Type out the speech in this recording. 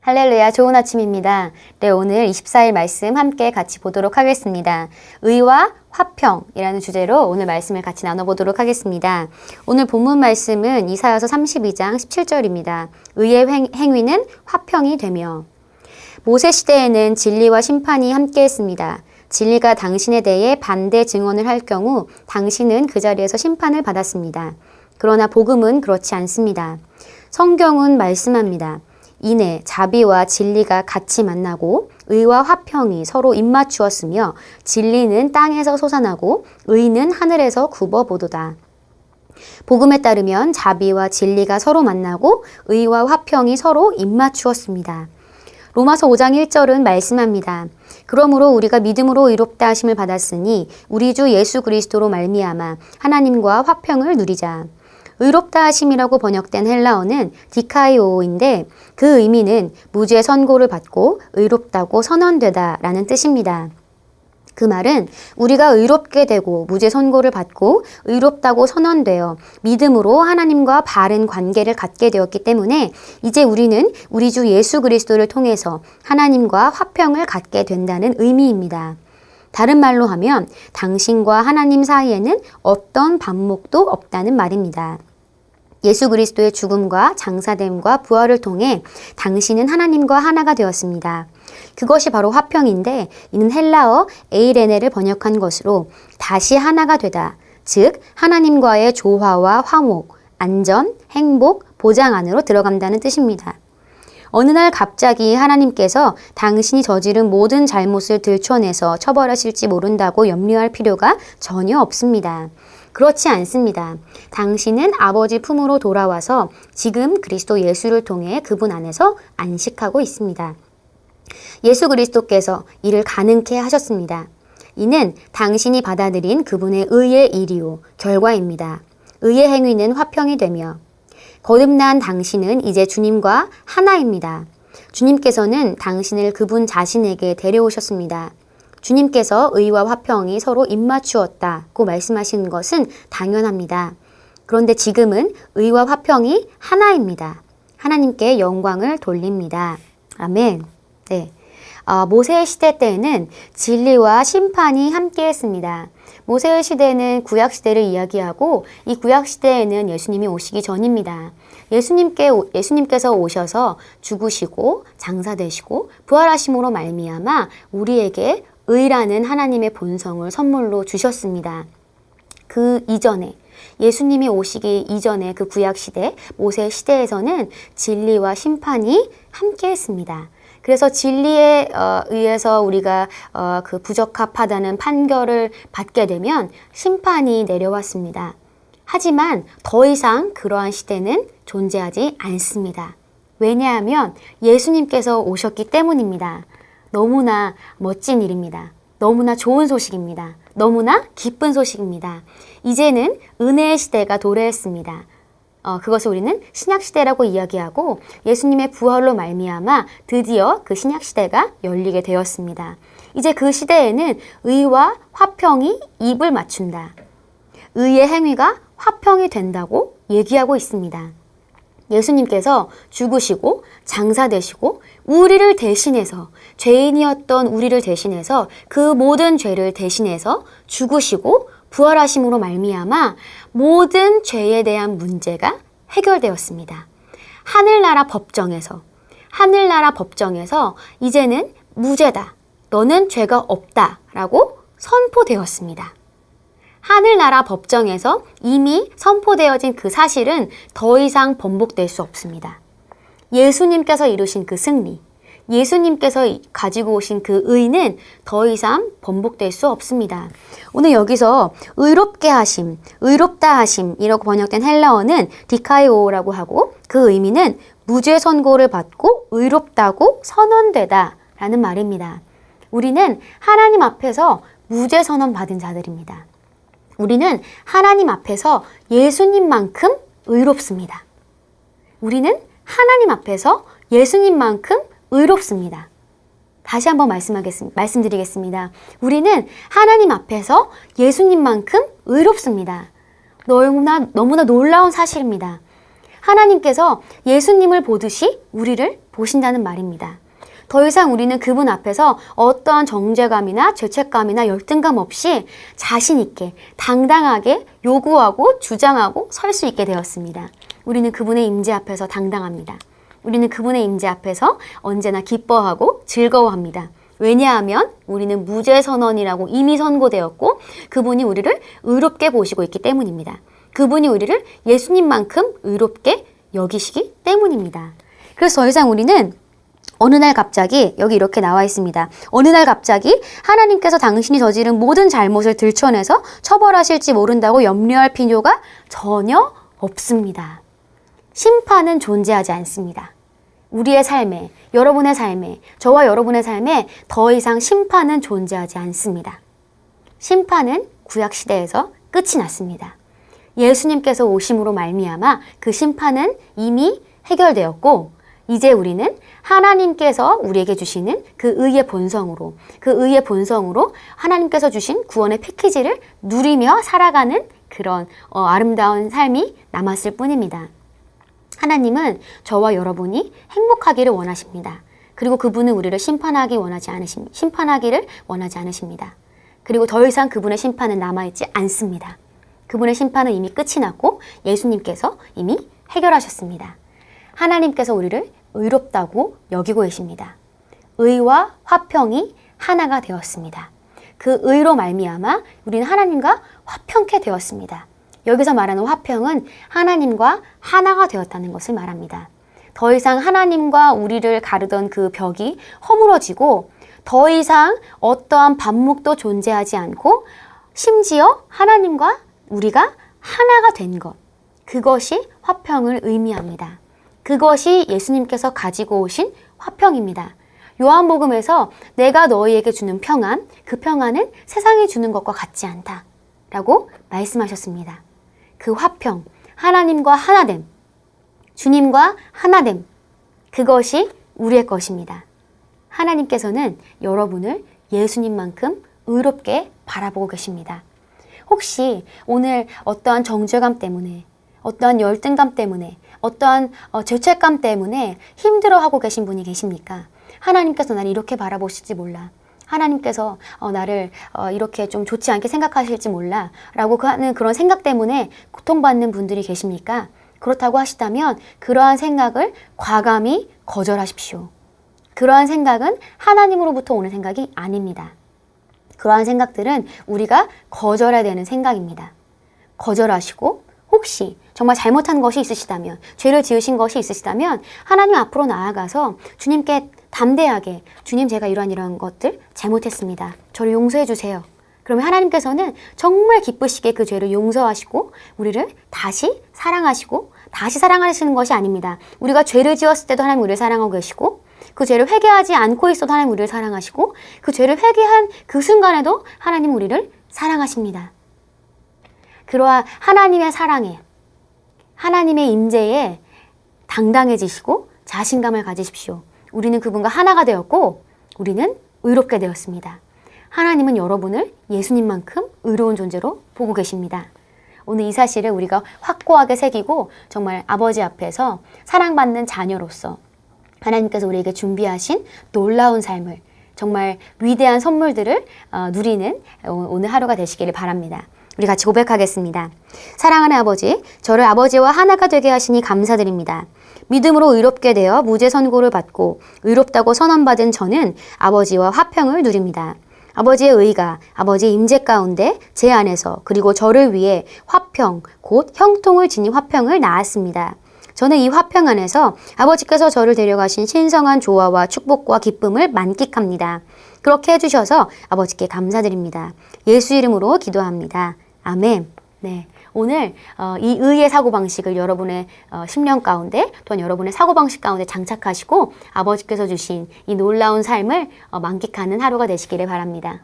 할렐루야, 좋은 아침입니다. 네, 오늘 24일 말씀 함께 같이 보도록 하겠습니다. 의와 화평이라는 주제로 오늘 말씀을 같이 나눠보도록 하겠습니다. 오늘 본문 말씀은 이사야서 32장 17절입니다. 의의 행위는 화평이 되며. 모세 시대에는 진리와 심판이 함께했습니다. 진리가 당신에 대해 반대 증언을 할 경우 당신은 그 자리에서 심판을 받았습니다. 그러나 복음은 그렇지 않습니다. 성경은 말씀합니다. 이내 자비와 진리가 같이 만나고 의와 화평이 서로 입맞추었으며 진리는 땅에서 솟아나고 의는 하늘에서 굽어보도다. 복음에 따르면 자비와 진리가 서로 만나고 의와 화평이 서로 입맞추었습니다. 로마서 5장 1절은 말씀합니다. 그러므로 우리가 믿음으로 의롭다 하심을 받았으니 우리 주 예수 그리스도로 말미암아 하나님과 화평을 누리자. 의롭다 하심이라고 번역된 헬라어는 디카이오인데 그 의미는 무죄 선고를 받고 의롭다고 선언되다 라는 뜻입니다. 그 말은 우리가 의롭게 되고 무죄 선고를 받고 의롭다고 선언되어 믿음으로 하나님과 바른 관계를 갖게 되었기 때문에 이제 우리는 우리 주 예수 그리스도를 통해서 하나님과 화평을 갖게 된다는 의미입니다. 다른 말로 하면 당신과 하나님 사이에는 어떤 반목도 없다는 말입니다. 예수 그리스도의 죽음과 장사됨과 부활을 통해 당신은 하나님과 하나가 되었습니다. 그것이 바로 화평인데 이는 헬라어 에이레네를 번역한 것으로 다시 하나가 되다, 즉 하나님과의 조화와 화목, 안전, 행복, 보장 안으로 들어간다는 뜻입니다. 어느 날 갑자기 하나님께서 당신이 저지른 모든 잘못을 들춰내서 처벌하실지 모른다고 염려할 필요가 전혀 없습니다. 그렇지 않습니다. 당신은 아버지 품으로 돌아와서 지금 그리스도 예수를 통해 그분 안에서 안식하고 있습니다. 예수 그리스도께서 이를 가능케 하셨습니다. 이는 당신이 받아들인 그분의 의의 일이요, 결과입니다. 의의 행위는 화평이 되며 거듭난 당신은 이제 주님과 하나입니다. 주님께서는 당신을 그분 자신에게 데려오셨습니다. 주님께서 의와 화평이 서로 입맞추었다고 말씀하시는 것은 당연합니다. 그런데 지금은 의와 화평이 하나입니다. 하나님께 영광을 돌립니다. 아멘. 네. 모세의 시대 때에는 진리와 심판이 함께했습니다. 모세의 시대는 구약 시대를 이야기하고 이 구약 시대에는 예수님이 오시기 전입니다. 예수님께서 오셔서 죽으시고 장사되시고 부활하심으로 말미암아 우리에게 의라는 하나님의 본성을 선물로 주셨습니다. 그 이전에 예수님이 오시기 이전에 그 구약 시대 모세 시대에서는 진리와 심판이 함께했습니다. 그래서 진리에 의해서 우리가 그 부적합하다는 판결을 받게 되면 심판이 내려왔습니다. 하지만 더 이상 그러한 시대는 존재하지 않습니다. 왜냐하면 예수님께서 오셨기 때문입니다. 너무나 멋진 일입니다. 너무나 좋은 소식입니다. 너무나 기쁜 소식입니다. 이제는 은혜의 시대가 도래했습니다. 그것을 우리는 신약시대라고 이야기하고 예수님의 부활로 말미암아 드디어 그 신약시대가 열리게 되었습니다. 이제 그 시대에는 의와 화평이 입을 맞춘다. 의의 행위가 화평이 된다고 얘기하고 있습니다. 예수님께서 죽으시고 장사되시고 우리를 대신해서 죄인이었던 우리를 대신해서 그 모든 죄를 대신해서 죽으시고 부활하심으로 말미암아 모든 죄에 대한 문제가 해결되었습니다. 하늘나라 법정에서 이제는 무죄다. 너는 죄가 없다. 라고 선포되었습니다. 하늘나라 법정에서 이미 선포되어진 그 사실은 더 이상 번복될 수 없습니다. 예수님께서 이루신 그 승리, 예수님께서 가지고 오신 그 의는 더 이상 번복될 수 없습니다. 오늘 여기서 의롭게 하심, 의롭다 하심이라고 번역된 헬라어는 디카이오라고 하고 그 의미는 무죄 선고를 받고 의롭다고 선언되다 라는 말입니다. 우리는 하나님 앞에서 무죄 선언 받은 자들입니다. 우리는 하나님 앞에서 예수님만큼 의롭습니다. 우리는 하나님 앞에서 예수님만큼 의롭습니다. 다시 한번 말씀드리겠습니다. 우리는 하나님 앞에서 예수님만큼 의롭습니다. 너무나 놀라운 사실입니다. 하나님께서 예수님을 보듯이 우리를 보신다는 말입니다. 더 이상 우리는 그분 앞에서 어떠한 정죄감이나 죄책감이나 열등감 없이 자신 있게 당당하게 요구하고 주장하고 설 수 있게 되었습니다. 우리는 그분의 임재 앞에서 당당합니다. 우리는 그분의 임재 앞에서 언제나 기뻐하고 즐거워합니다. 왜냐하면 우리는 무죄 선언이라고 이미 선고되었고 그분이 우리를 의롭게 보시고 있기 때문입니다. 그분이 우리를 예수님만큼 의롭게 여기시기 때문입니다. 그래서 더 이상 우리는 어느 날 갑자기 여기 이렇게 나와 있습니다. 어느 날 갑자기 하나님께서 당신이 저지른 모든 잘못을 들춰내서 처벌하실지 모른다고 염려할 필요가 전혀 없습니다. 심판은 존재하지 않습니다. 우리의 삶에, 여러분의 삶에, 저와 여러분의 삶에 더 이상 심판은 존재하지 않습니다. 심판은 구약시대에서 끝이 났습니다. 예수님께서 오심으로 말미암아 그 심판은 이미 해결되었고 이제 우리는 하나님께서 우리에게 주시는 그 의의 본성으로 하나님께서 주신 구원의 패키지를 누리며 살아가는 그런 아름다운 삶이 남았을 뿐입니다. 하나님은 저와 여러분이 행복하기를 원하십니다. 그리고 그분은 우리를 심판하기를 원하지 않으십니다. 그리고 더 이상 그분의 심판은 남아있지 않습니다. 그분의 심판은 이미 끝이 났고 예수님께서 이미 해결하셨습니다. 하나님께서 우리를 의롭다고 여기고 계십니다. 의와 화평이 하나가 되었습니다. 그 의로 말미암아 우리는 하나님과 화평케 되었습니다. 여기서 말하는 화평은 하나님과 하나가 되었다는 것을 말합니다. 더 이상 하나님과 우리를 가르던 그 벽이 허물어지고 더 이상 어떠한 반목도 존재하지 않고 심지어 하나님과 우리가 하나가 된 것, 그것이 화평을 의미합니다. 그것이 예수님께서 가지고 오신 화평입니다. 요한복음에서 내가 너희에게 주는 평안, 그 평안은 세상이 주는 것과 같지 않다 라고 말씀하셨습니다. 그 화평, 하나님과 하나됨, 주님과 하나됨, 그것이 우리의 것입니다. 하나님께서는 여러분을 예수님만큼 의롭게 바라보고 계십니다. 혹시 오늘 어떠한 정죄감 때문에, 어떠한 열등감 때문에, 어떠한 죄책감 때문에 힘들어하고 계신 분이 계십니까? 하나님께서 나를 이렇게 바라보실지 몰라. 하나님께서 나를 이렇게 좀 좋지 않게 생각하실지 몰라 라고 하는 그런 생각 때문에 고통받는 분들이 계십니까? 그렇다고 하시다면 그러한 생각을 과감히 거절하십시오. 그러한 생각은 하나님으로부터 오는 생각이 아닙니다. 그러한 생각들은 우리가 거절해야 되는 생각입니다. 거절하시고 혹시 정말 잘못한 것이 있으시다면, 죄를 지으신 것이 있으시다면 하나님 앞으로 나아가서 주님께 담대하게 주님 제가 이러한 것들 잘못했습니다. 저를 용서해 주세요. 그러면 하나님께서는 정말 기쁘시게 그 죄를 용서하시고 우리를 다시 사랑하시고 다시 사랑하시는 것이 아닙니다. 우리가 죄를 지었을 때도 하나님 우리를 사랑하고 계시고 그 죄를 회개하지 않고 있어도 하나님 우리를 사랑하시고 그 죄를 회개한 그 순간에도 하나님 우리를 사랑하십니다. 그러한 하나님의 사랑에, 하나님의 임재에 당당해지시고 자신감을 가지십시오. 우리는 그분과 하나가 되었고 우리는 의롭게 되었습니다. 하나님은 여러분을 예수님만큼 의로운 존재로 보고 계십니다. 오늘 이 사실을 우리가 확고하게 새기고 정말 아버지 앞에서 사랑받는 자녀로서 하나님께서 우리에게 준비하신 놀라운 삶을, 정말 위대한 선물들을 누리는 오늘 하루가 되시기를 바랍니다. 우리 같이 고백하겠습니다. 사랑하는 아버지, 저를 아버지와 하나가 되게 하시니 감사드립니다. 믿음으로 의롭게 되어 무죄 선고를 받고 의롭다고 선언받은 저는 아버지와 화평을 누립니다. 아버지의 의가 아버지의 임재 가운데 제 안에서 그리고 저를 위해 화평, 곧 형통을 지닌 화평을 낳았습니다. 저는 이 화평 안에서 아버지께서 저를 데려가신 신성한 조화와 축복과 기쁨을 만끽합니다. 그렇게 해주셔서 아버지께 감사드립니다. 예수 이름으로 기도합니다. 아멘. 네, 오늘 이 의의 사고방식을 여러분의 10년 가운데 또한 여러분의 사고방식 가운데 장착하시고 아버지께서 주신 이 놀라운 삶을 만끽하는 하루가 되시기를 바랍니다.